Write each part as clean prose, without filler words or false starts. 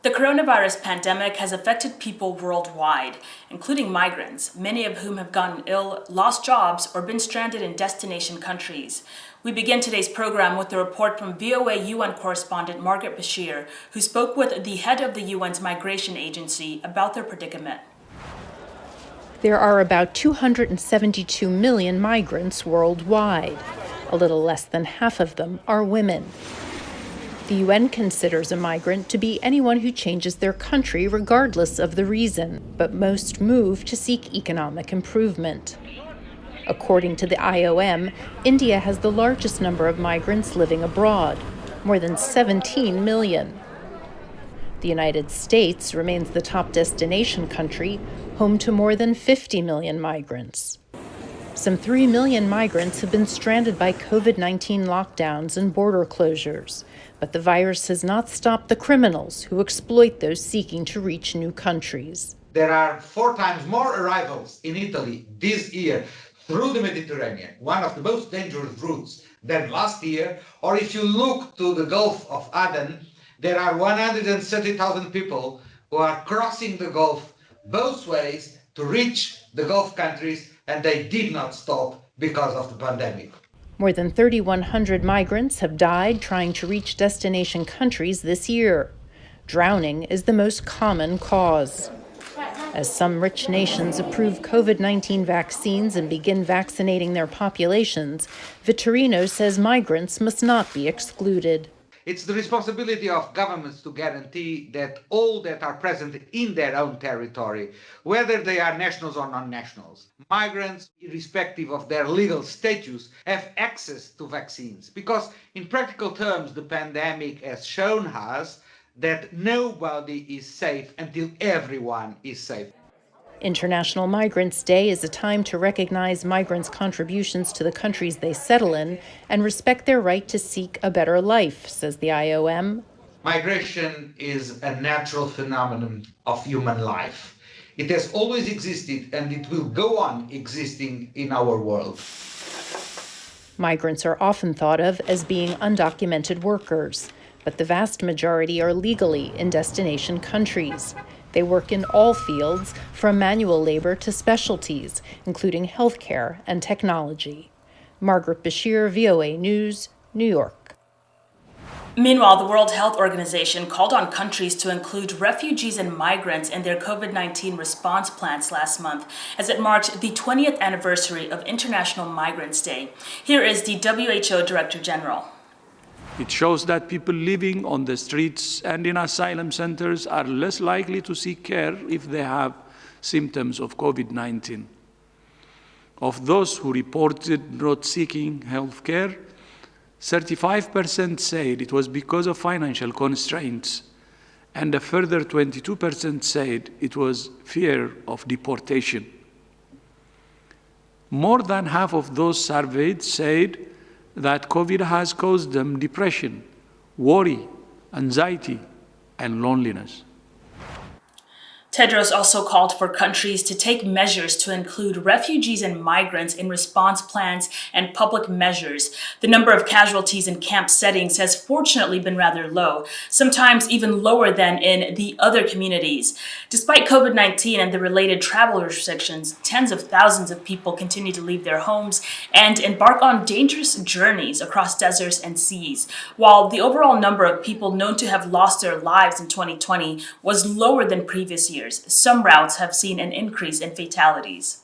The coronavirus pandemic has affected people worldwide, including migrants, many of whom have gotten ill, lost jobs, or been stranded in destination countries. We begin today's program with a report from VOA UN correspondent Margaret Bashir, who spoke with the head of the UN's migration agency about their predicament. There are about 272 million migrants worldwide. A little less than half of them are women. The UN considers a migrant to be anyone who changes their country regardless of the reason, but most move to seek economic improvement. According to the IOM, India has the largest number of migrants living abroad, more than 17 million. The United States remains the top destination country, home to more than 50 million migrants. Some 3 million migrants have been stranded by COVID-19 lockdowns and border closures, but the virus has not stopped the criminals who exploit those seeking to reach new countries. There are 4 times more arrivals in Italy this year through the Mediterranean, one of the most dangerous routes, than last year. Or if you look to the Gulf of Aden, there are 130,000 people who are crossing the Gulf both ways to reach the Gulf countries, and they did not stop because of the pandemic. More than 3,100 migrants have died trying to reach destination countries this year. Drowning is the most common cause. As some rich nations approve COVID-19 vaccines and begin vaccinating their populations, Vitorino says migrants must not be excluded. It's the responsibility of governments to guarantee that all that are present in their own territory, whether they are nationals or non-nationals, migrants, irrespective of their legal status, have access to vaccines. Because in practical terms, the pandemic has shown us that nobody is safe until everyone is safe. International Migrants Day is a time to recognize migrants' contributions to the countries they settle in and respect their right to seek a better life, says the IOM. Migration is a natural phenomenon of human life. It has always existed and it will go on existing in our world. Migrants are often thought of as being undocumented workers, but the vast majority are legally in destination countries. They work in all fields, from manual labor to specialties, including healthcare and technology. Margaret Bashir, VOA News, New York. Meanwhile, the World Health Organization called on countries to include refugees and migrants in their COVID-19 response plans last month as it marked the 20th anniversary of International Migrants Day. Here is the WHO Director General. It shows that people living on the streets and in asylum centers are less likely to seek care if they have symptoms of COVID-19. Of those who reported not seeking health care, 35% said it was because of financial constraints, and a further 22% said it was fear of deportation. More than half of those surveyed said that COVID has caused them depression, worry, anxiety, and loneliness. Tedros also called for countries to take measures to include refugees and migrants in response plans and public measures. The number of casualties in camp settings has fortunately been rather low, sometimes even lower than in the other communities. Despite COVID-19 and the related travel restrictions, tens of thousands of people continue to leave their homes and embark on dangerous journeys across deserts and seas. While the overall number of people known to have lost their lives in 2020 was lower than previous years, some routes have seen an increase in fatalities.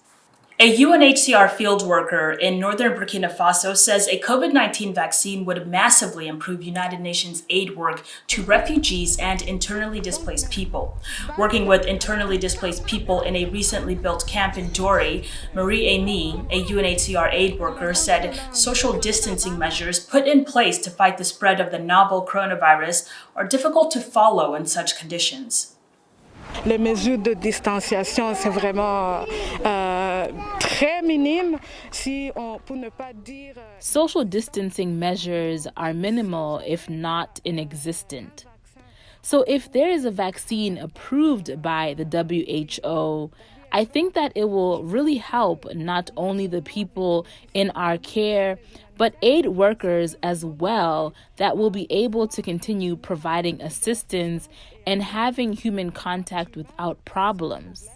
A UNHCR field worker in northern Burkina Faso says a COVID-19 vaccine would massively improve United Nations aid work to refugees and internally displaced people. Working with internally displaced people in a recently built camp in Dori, Aimee, a UNHCR aid worker, said social distancing measures put in place to fight the spread of the novel coronavirus are difficult to follow in such conditions. Les mesures de distanciation, c'est vraiment très minime, pour ne pas dire. Social distancing measures are minimal, if not inexistent. So if there is a vaccine approved by the WHO, I think that it will really help not only the people in our care, but aid workers as well that will be able to continue providing assistance and having human contact without problems.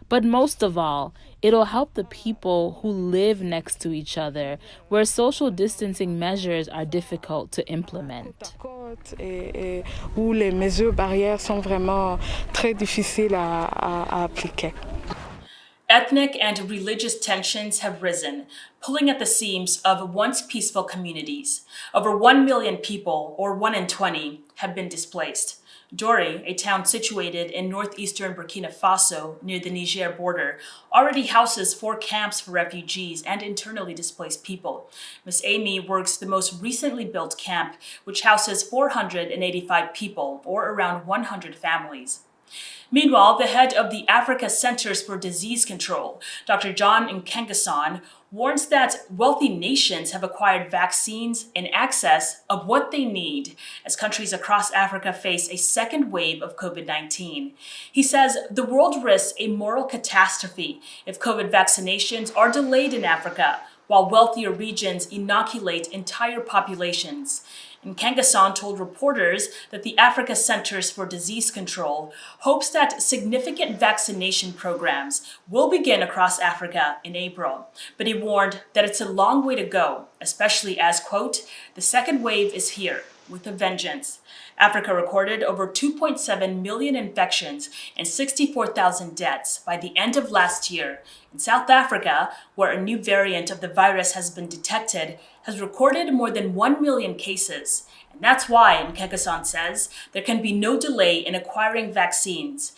But most of all, it'll help the people who live next to each other, where social distancing measures are difficult to implement. Où les mesures barrières sont vraiment très difficiles à appliquer. Ethnic and religious tensions have risen, pulling at the seams of once peaceful communities. Over 1 million people, or 1 in 20, have been displaced. Dori, a town situated in northeastern Burkina Faso near the Niger border, already houses 4 camps for refugees and internally displaced people. Ms. Aimee works the most recently built camp, which houses 485 people, or around 100 families. Meanwhile, the head of the Africa Centers for Disease Control, Dr. John Nkengasong, warns that wealthy nations have acquired vaccines in excess of what they need as countries across Africa face a second wave of COVID-19. He says the world risks a moral catastrophe if COVID vaccinations are delayed in Africa, while wealthier regions inoculate entire populations. Nkengasong told reporters that the Africa Centers for Disease Control hopes that significant vaccination programs will begin across Africa in April. But he warned that it's a long way to go, especially as, quote, the second wave is here with a vengeance. Africa recorded over 2.7 million infections and 64,000 deaths by the end of last year. In South Africa, where a new variant of the virus has been detected, has recorded more than 1 million cases. And that's why, Nkengasong says, there can be no delay in acquiring vaccines.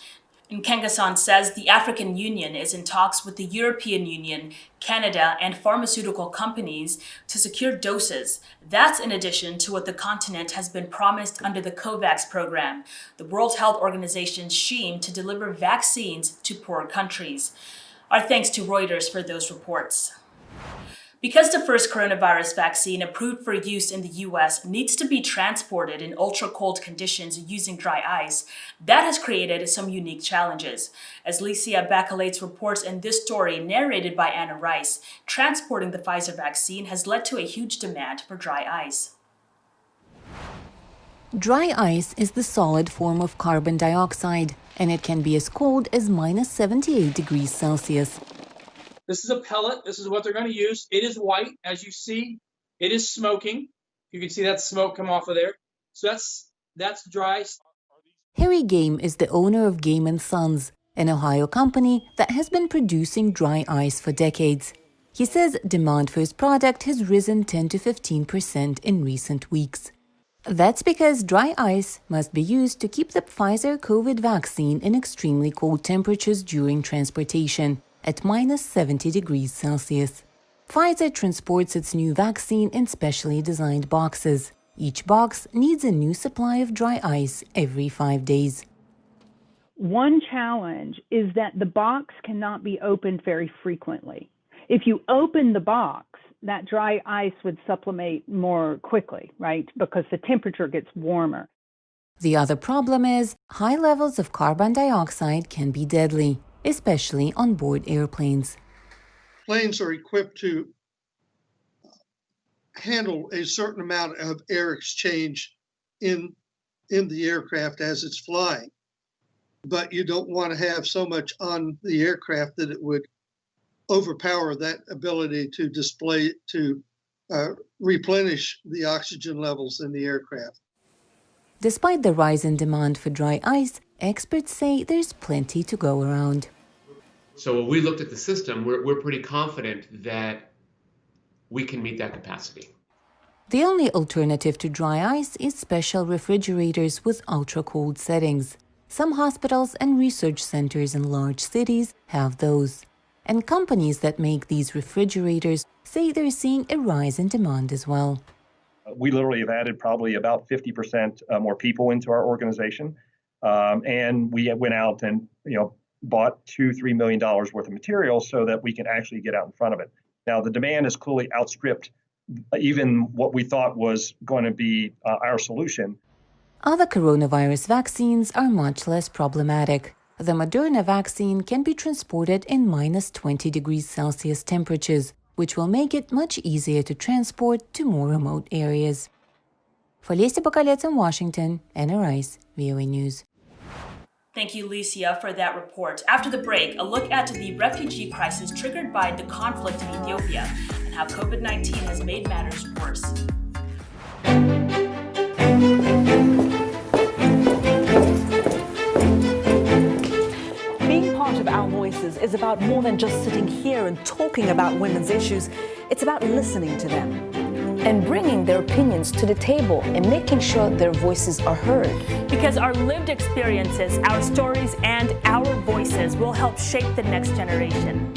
Nkengasong says the African Union is in talks with the European Union, Canada, and pharmaceutical companies to secure doses. That's in addition to what the continent has been promised under the COVAX program, the World Health Organization's scheme to deliver vaccines to poorer countries. Our thanks to Reuters for those reports. Because the first coronavirus vaccine approved for use in the U.S. needs to be transported in ultra-cold conditions using dry ice, that has created some unique challenges. As Licia Bacalates reports in this story narrated by Anna Rice, transporting the Pfizer vaccine has led to a huge demand for dry ice. Dry ice is the solid form of carbon dioxide, and it can be as cold as minus 78 degrees Celsius. This is a pellet. This is what they're going to use. It is white, as you see. It is smoking. You can see that smoke come off of there. So that's dry. Harry Gehm is the owner of Gehm & Sons, an Ohio company that has been producing dry ice for decades. He says demand for his product has risen 10 to 15% in recent weeks. That's because dry ice must be used to keep the Pfizer COVID vaccine in extremely cold temperatures during transportation, at minus 70 degrees Celsius. Pfizer transports its new vaccine in specially designed boxes. Each box needs a new supply of dry ice every 5 days. One challenge is that the box cannot be opened very frequently. If you open the box, that dry ice would sublimate more quickly, right? Because the temperature gets warmer. The other problem is high levels of carbon dioxide can be deadly, especially on board airplanes. Planes are equipped to handle a certain amount of air exchange in the aircraft as it's flying. But you don't want to have so much on the aircraft that it would overpower that ability to replenish the oxygen levels in the aircraft. Despite the rise in demand for dry ice, experts say there's plenty to go around. So when we looked at the system, we're pretty confident that we can meet that capacity. The only alternative to dry ice is special refrigerators with ultra-cold settings. Some hospitals and research centers in large cities have those. And companies that make these refrigerators say they're seeing a rise in demand as well. We literally have added probably about 50% more people into our organization. And we went out and bought $2-3 million worth of material so that we can actually get out in front of it. Now, the demand has clearly outstripped even what we thought was going to be our solution. Other coronavirus vaccines are much less problematic. The Moderna vaccine can be transported in minus 20 degrees Celsius temperatures, which will make it much easier to transport to more remote areas. For Lisa Bakalet in Washington, Anna Rice, VOA News. Thank you, Licia, for that report. After the break, a look at the refugee crisis triggered by the conflict in Ethiopia and how COVID-19 has made matters worse. Being part of Our Voices is about more than just sitting here and talking about women's issues. It's about listening to them and bringing their opinions to the table and making sure their voices are heard. Because our lived experiences, our stories, and our voices will help shape the next generation.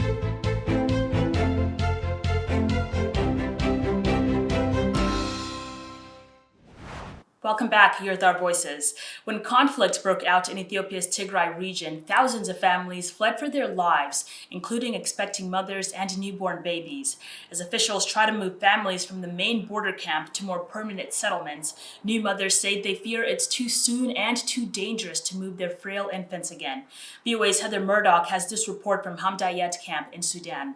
Welcome back here with Our Voices. When conflict broke out in Ethiopia's Tigray region, thousands of families fled for their lives, including expecting mothers and newborn babies. As officials try to move families from the main border camp to more permanent settlements, new mothers say they fear it's too soon and too dangerous to move their frail infants again. VOA's Heather Murdoch has this report from Haminat camp in Sudan.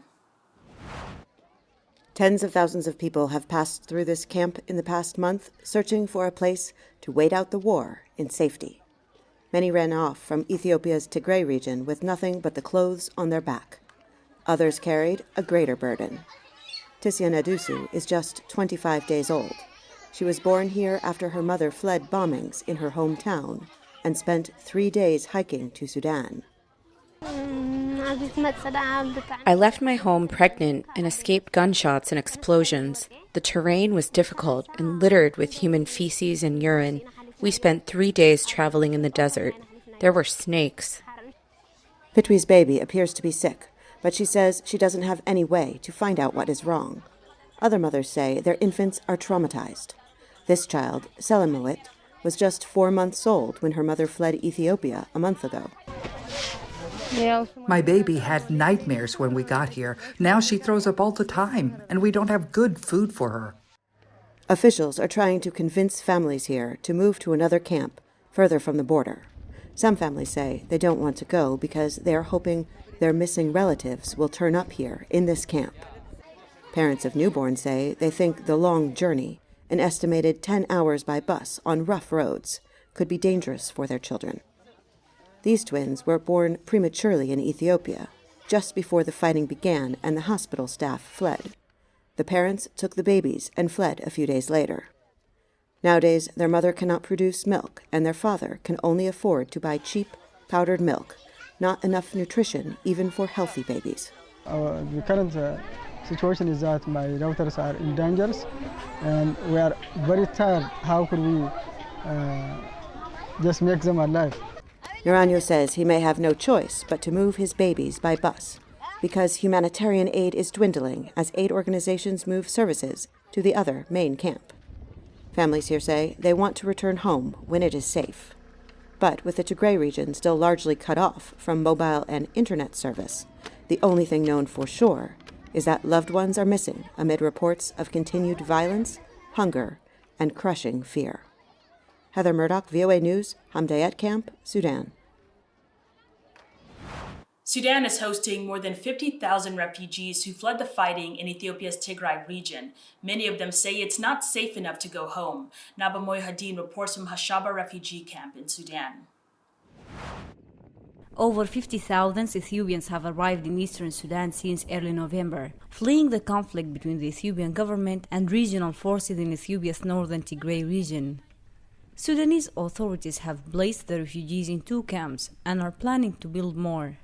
Tens of thousands of people have passed through this camp in the past month, searching for a place to wait out the war in safety. Many ran off from Ethiopia's Tigray region with nothing but the clothes on their back. Others carried a greater burden. Tisya Nadusu is just 25 days old. She was born here after her mother fled bombings in her hometown and spent 3 days hiking to Sudan. I left my home pregnant and escaped gunshots and explosions. The terrain was difficult and littered with human feces and urine. We spent 3 days traveling in the desert. There were snakes. Ftwi's baby appears to be sick, but she says she doesn't have any way to find out what is wrong. Other mothers say their infants are traumatized. This child, Selimowit, was just 4 months old when her mother fled Ethiopia a month ago. My baby had nightmares when we got here. Now she throws up all the time, and we don't have good food for her. Officials are trying to convince families here to move to another camp further from the border. Some families say they don't want to go because they are hoping their missing relatives will turn up here in this camp. Parents of newborns say they think the long journey, an estimated 10 hours by bus on rough roads, could be dangerous for their children. These twins were born prematurely in Ethiopia, just before the fighting began and the hospital staff fled. The parents took the babies and fled a few days later. Nowadays, their mother cannot produce milk, and their father can only afford to buy cheap, powdered milk, not enough nutrition even for healthy babies. The current situation is that my daughters are in danger, and we are very tired. How could we just make them alive? Nuranyo says he may have no choice but to move his babies by bus because humanitarian aid is dwindling as aid organizations move services to the other main camp. Families here say they want to return home when it is safe. But with the Tigray region still largely cut off from mobile and internet service, the only thing known for sure is that loved ones are missing amid reports of continued violence, hunger, and crushing fear. Heather Murdoch, VOA News, Hamdayet Camp, Sudan. Sudan is hosting more than 50,000 refugees who fled the fighting in Ethiopia's Tigray region. Many of them say it's not safe enough to go home. Naba Moyhadin reports from Hashaba refugee camp in Sudan. Over 50,000 Ethiopians have arrived in eastern Sudan since early November, fleeing the conflict between the Ethiopian government and regional forces in Ethiopia's northern Tigray region. Sudanese authorities have placed the refugees in 2 camps and are planning to build more.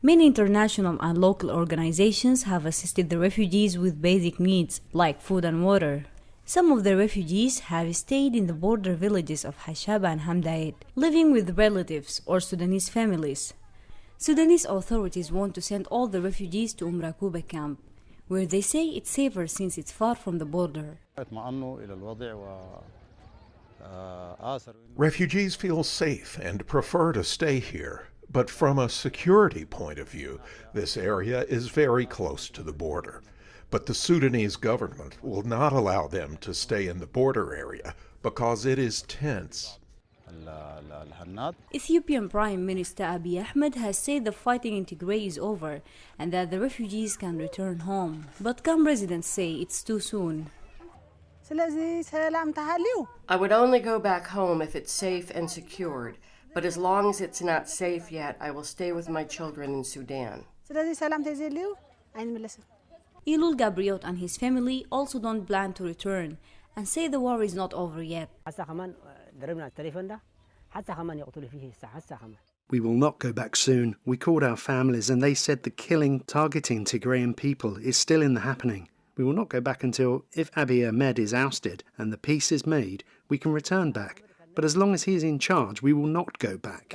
Many international and local organizations have assisted the refugees with basic needs like food and water. Some of the refugees have stayed in the border villages of Hashaba and Hamdayet, living with relatives or Sudanese families. Sudanese authorities want to send all the refugees to Rakuba camp, where they say it's safer since it's far from the border. Refugees feel safe and prefer to stay here, but from a security point of view, this area is very close to the border. But the Sudanese government will not allow them to stay in the border area because it is tense. Ethiopian Prime Minister Abiy Ahmed has said the fighting in Tigray is over and that the refugees can return home. But Camp residents say it's too soon. I would only go back home if it's safe and secured, but as long as it's not safe yet, I will stay with my children in Sudan. Ilul Gabriot and his family also don't plan to return and say the war is not over yet. We will not go back soon. We called our families and they said the killing targeting Tigrayan people is still in the happening. We will not go back until, if Abiy Ahmed is ousted and the peace is made, we can return back. But as long as he is in charge, we will not go back.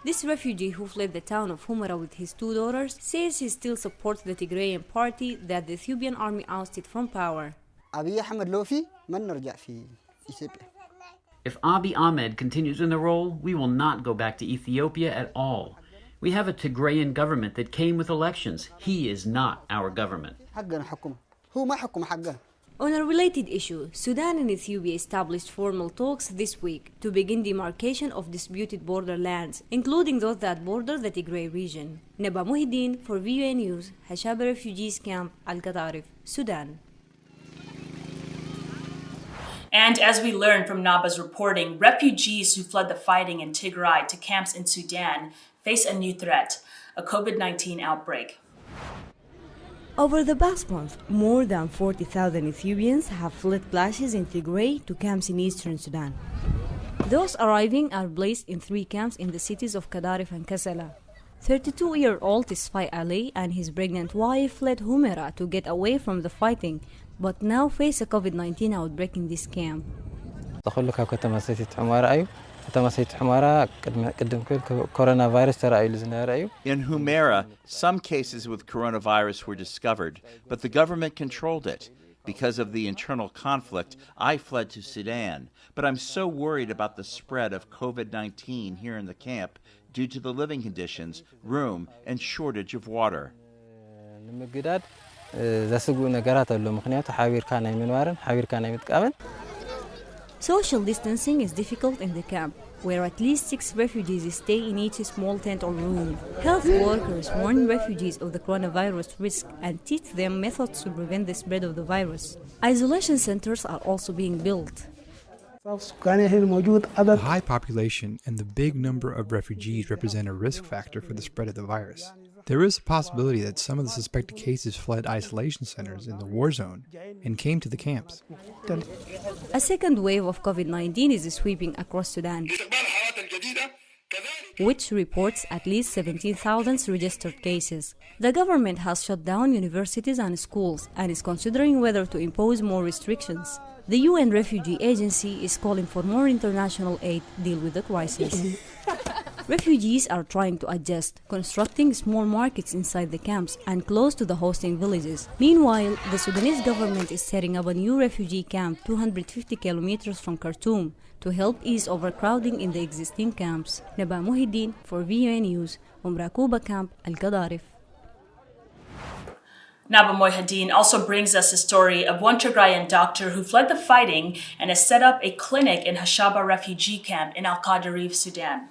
This refugee who fled the town of Humera with his 2 daughters says he still supports the Tigrayan party that the Ethiopian army ousted from power. If Abiy Ahmed continues in the role, we will not go back to Ethiopia at all. We have a Tigrayan government that came with elections. He is not our government. On a related issue, Sudan and Ethiopia established formal talks this week to begin demarcation of disputed borderlands, including those that border the Tigray region. Neba Muhyiddin for VOA News, Hashaba Refugees Camp, Al-Qadarif, Sudan. And as we learned from Naba's reporting, refugees who fled the fighting in Tigray to camps in Sudan face a new threat, a COVID-19 outbreak. Over the past month, more than 40,000 Ethiopians have fled clashes in Tigray to camps in eastern Sudan. Those arriving are placed in 3 camps in the cities of Qadarif and Kasala. 32-year-old Tesfai Ali and his pregnant wife fled Humera to get away from the fighting, but now face a COVID-19 outbreak in this camp. In Humera, some cases with coronavirus were discovered, but the government controlled it. Because of the internal conflict, I fled to Sudan, but I'm so worried about the spread of COVID-19 here in the camp due to the living conditions, room, and shortage of water. Social distancing is difficult in the camp, where at least 6 refugees stay in each small tent or room. Health workers warn refugees of the coronavirus risk and teach them methods to prevent the spread of the virus. Isolation centers are also being built. The high population and the big number of refugees represent a risk factor for the spread of the virus. There is a possibility that some of the suspected cases fled isolation centers in the war zone and came to the camps. A second wave of COVID-19 is sweeping across Sudan, which reports at least 17,000 registered cases. The government has shut down universities and schools and is considering whether to impose more restrictions. The UN Refugee Agency is calling for more international aid to deal with the crisis. Refugees are trying to adjust, constructing small markets inside the camps and close to the hosting villages. Meanwhile, the Sudanese government is setting up a new refugee camp 250 kilometers from Khartoum to help ease overcrowding in the existing camps. Neba Muhyiddin for VOA News, Umrakuba Camp, Al-Qadarif. Naba Muhyiddin also brings us a story of one Tigrayan doctor who fled the fighting and has set up a clinic in Hashaba refugee camp in Al-Qadarif, Sudan.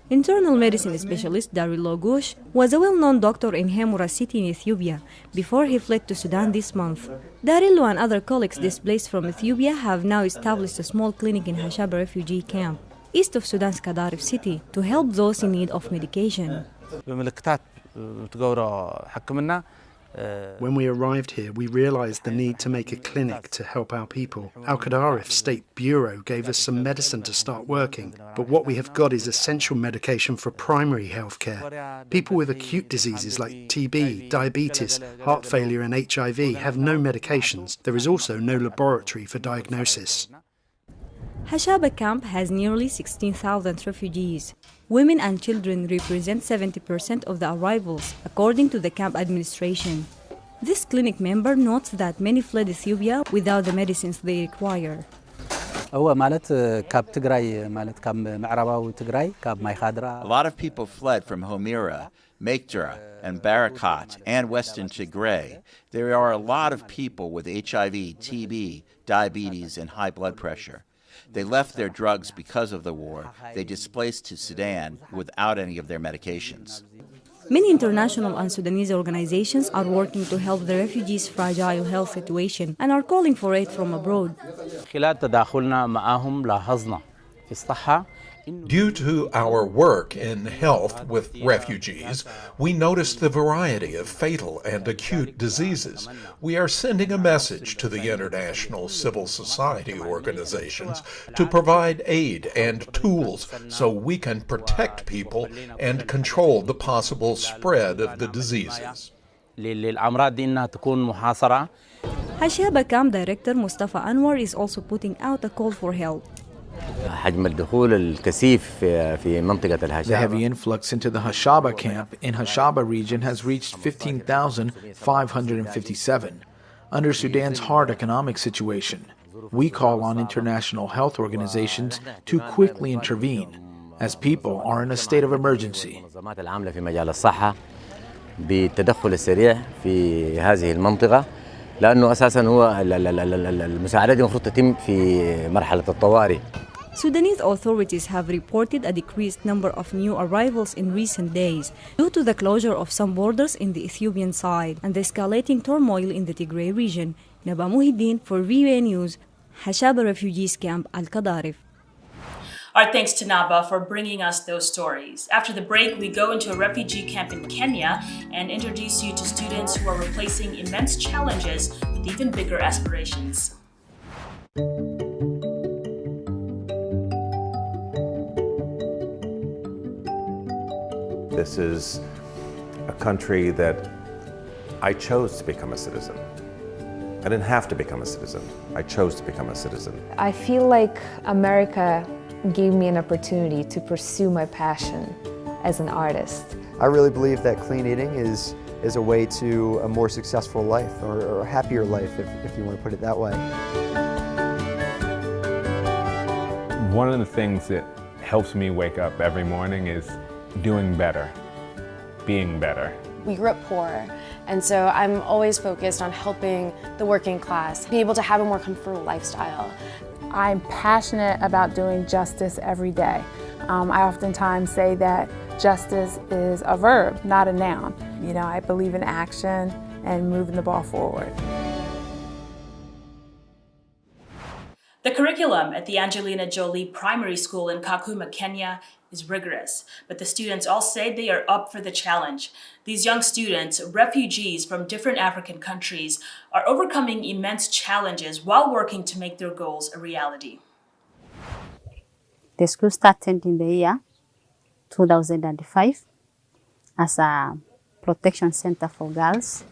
Internal medicine specialist Darilo Ghosh was a well-known doctor in Hemura city in Ethiopia before he fled to Sudan this month. Darilo and other colleagues displaced from Ethiopia have now established a small clinic in Hashaba refugee camp, east of Sudan's Qadarif city, to help those in need of medication. When we arrived here, we realized the need to make a clinic to help our people. Al-Qadarif State Bureau gave us some medicine to start working, but what we have got is essential medication for primary health care. People with acute diseases like TB, diabetes, heart failure and HIV have no medications. There is also no laboratory for diagnosis. Hashaba camp has nearly 16,000 refugees. Women and children represent 70% of the arrivals, according to the camp administration. This clinic member notes that many fled Ethiopia without the medicines they require. هو ማለት ካብ ትግራይ ማለት ካብ ምዕራባዊ ትግራይ ካብ ማይካድራ A lot of people fled from Homira, Mekdra, and Barakat, and Western Tigray. There are a lot of people with HIV, TB, diabetes, and high blood pressure. They left their drugs because of the war. They displaced to Sudan without any of their medications. Many international and Sudanese organizations are working to help the refugees' fragile health situation and are calling for aid from abroad. خلال تداخلنا معهم لاحظنا في الصحة Due to our work in health with refugees, we noticed the variety of fatal and acute diseases. We are sending a message to the international civil society organizations to provide aid and tools so we can protect people and control the possible spread of the diseases. للأمراض دي إنها تكون محاصرة. Hashaba camp director Mustafa Anwar is also putting out a call for help. حجم الدخول الكثيف في منطقة The heavy influx into the Hashaba camp in Hashaba region has reached 15,557. Under Sudan's hard economic situation, we call on international health organizations to quickly intervene, as people are in a state of emergency. المنظمات العاملة في مجال الصحة بالتدخل السريع في هذه المنطقة لأنه أساساً هو المساعدة دي المفروض تتم في مرحلة الطوارئ. Sudanese authorities have reported a decreased number of new arrivals in recent days due to the closure of some borders in the Ethiopian side and the escalating turmoil in the Tigray region. Naba Muhiddin for VOA News, Hashaba Refugees Camp Al-Qadarif. Our thanks to Naba for bringing us those stories. After the break, we go into a refugee camp in Kenya and introduce you to students who are replacing immense challenges with even bigger aspirations. This is a country that I chose to become a citizen. I didn't have to become a citizen. I chose to become a citizen. I feel like America gave me an opportunity to pursue my passion as an artist. I really believe that clean eating is a way to a more successful life or a happier life, if you want to put it that way. One of the things that helps me wake up every morning is doing better, being better. We grew up poor, and so I'm always focused on helping the working class be able to have a more comfortable lifestyle. I'm passionate about doing justice every day. I oftentimes say that justice is a verb, not a noun. You know, I believe in action and moving the ball forward. The curriculum at the Angelina Jolie Primary School in Kakuma, Kenya is rigorous, but the students all say they are up for the challenge. These young students, refugees from different African countries, are overcoming immense challenges while working to make their goals a reality. The school started in the year 2005 as a protection center for girls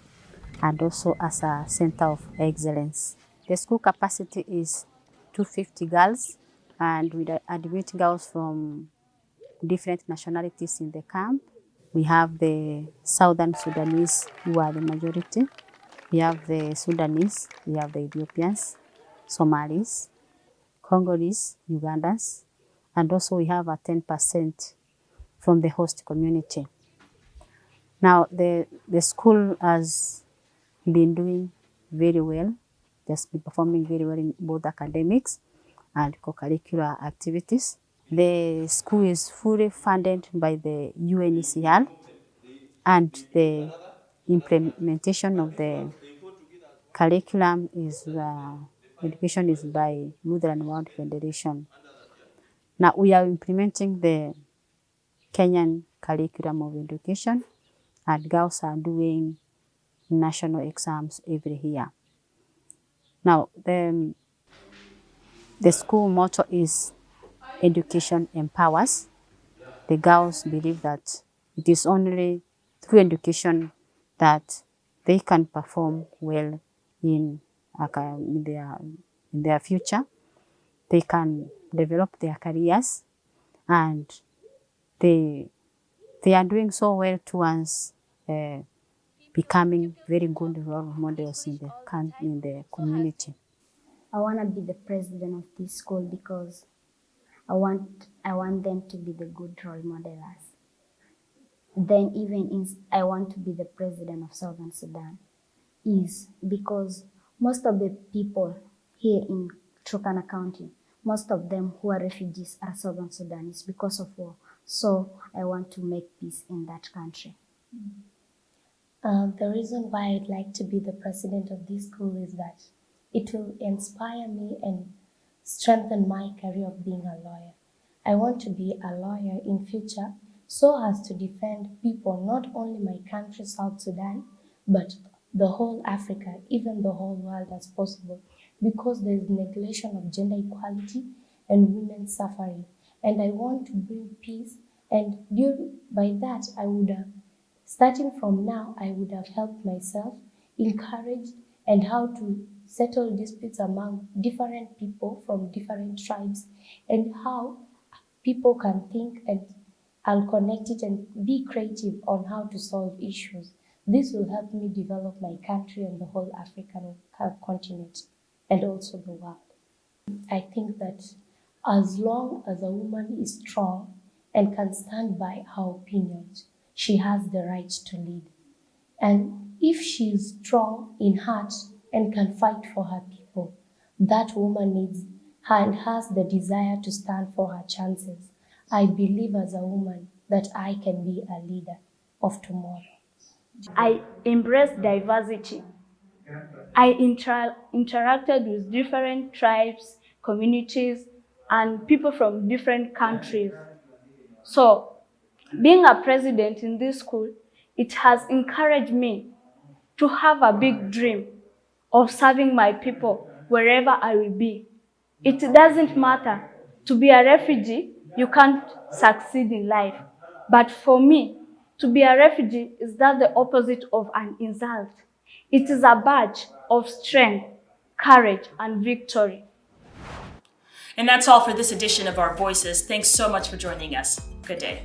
and also as a center of excellence. The school capacity is 250 girls, and we admit girls from different nationalities in the camp. We have the Southern Sudanese, who are the majority. We have the Sudanese, we have the Ethiopians, Somalis, Congolese, Ugandans, and also we have a 10% from the host community. Now, the school has been doing very well. They've been performing very well in both academics and co-curricular activities. The school is fully funded by the UNHCR, and the implementation of the curriculum is education is by Lutheran World Federation. Now we are implementing the Kenyan curriculum of education, and girls are doing national exams every year. Now the school motto is education empowers. The girls believe that it is only through education that they can perform well in their future. They can develop their careers, and they are doing so well towards becoming very good role models in the community. I want to be the president of this school because I want them to be the good role modelers. Then I want to be the president of Southern Sudan is because most of the people here in Turkana County, most of them who are refugees are Southern Sudanese because of war. So I want to make peace in that country. The reason why I'd like to be the president of this school is that it will inspire me and strengthen my career of being a lawyer. I want to be a lawyer in future so as to defend people, not only my country, South Sudan, but the whole Africa, even the whole world as possible, because there is neglection of gender equality and women suffering. And I want to bring peace, and by that, I would have, starting from now, I would have helped myself, encouraged, and how to settle disputes among different people from different tribes, and how people can think and I'll connect it and be creative on how to solve issues. This will help me develop my country and the whole African continent and also the world. I think that as long as a woman is strong and can stand by her opinions, she has the right to lead. And if she is strong in heart and can fight for her people, that woman needs her and has the desire to stand for her chances. I believe as a woman that I can be a leader of tomorrow. I embrace diversity. I interacted with different tribes, communities, and people from different countries. So, being a president in this school, it has encouraged me to have a big dream of serving my people wherever I will be. It doesn't matter. To be a refugee, you can't succeed in life. But for me, to be a refugee is that the opposite of an insult. It is a badge of strength, courage, and victory. And that's all for this edition of Our Voices. Thanks so much for joining us. Good day.